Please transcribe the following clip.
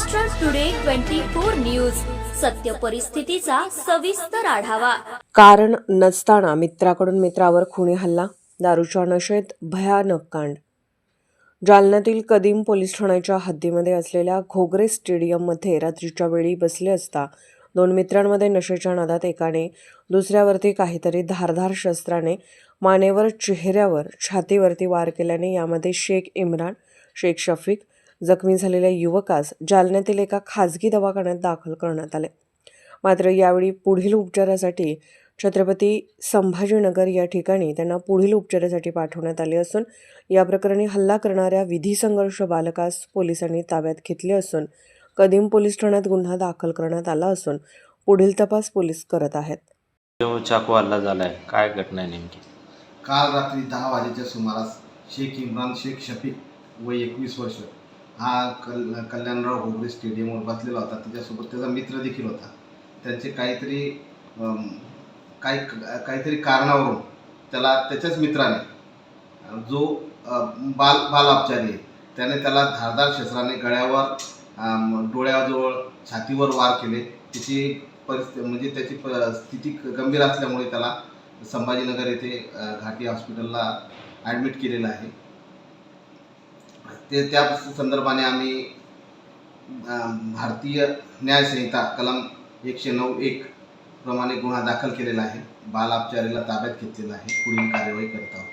Maharashtra today 24 news, सत्य परिस्थितीचा सविस्तर आढावा। कारण नसताना मित्राकडून मित्रावर खुनी हल्ला, दारूच्या नशेत भयानक कांड। जालन्यातील कदीम पोलीस ठाण्याच्या हद्दीमध्ये असलेल्या घोगरे स्टेडियममध्ये रात्रीच्या वेळी बसले असता दोन मित्रांमध्ये नशेच्या नादात एकाने दुसऱ्यावरती काहीतरी धारदार शस्त्राने मानेवर, चेहऱ्यावर, छातीवरती वार केल्याने यामध्ये शेख इम्रान, शेख शफीक जखमी झालेल्या युवकास जालन्यातील एका खाजगी दवाखान्यात दाखल करण्यात आले। मात्र यावेळी पुढील उपचारासाठी छत्रपती संभाजीनगर या ठिकाणी त्यांना पुढील उपचारासाठी पाठवण्यात आले असून या प्रकरणी हल्ला करणाऱ्या विधी संघर्ष बालकास पोलिसांनी ताब्यात घेतले असून कदीम पोलीस ठाण्यात गुन्हा दाखल करण्यात आला असून पुढील तपास पोलीस करत आहेत। चाकू हल्ला झालाय, काय घटना आहे नेमकी? काल रात्री 10 वाजेच्या सुमारास शेख इम्रान शेख शफीक वय 21 वर्ष हा कल्याणराव घोगरे स्टेडियमवर बसलेला होता। त्याच्यासोबत त्याचा मित्र देखील होता। त्यांचे काहीतरी कारणावरून त्याला त्याच्याच मित्राने जो बाल अपचारी आहे त्याने त्याला धारदार शस्त्राने गळ्यावर, डोळ्याजवळ, छातीवर वार केले। त्याची त्याची स्थिती गंभीर असल्यामुळे त्याला संभाजीनगर येथे घाटी हॉस्पिटलला ॲडमिट केलेलं आहे। त्या संदर्भाने आम्ही भारतीय न्याय संहिता कलम 109(1) प्रमाणे गुन्हा दाखल केलेला आहे। बाल अपचारीला ताब्यात घेतलेला आहे। पुढील कार्यवाही करत आहोत।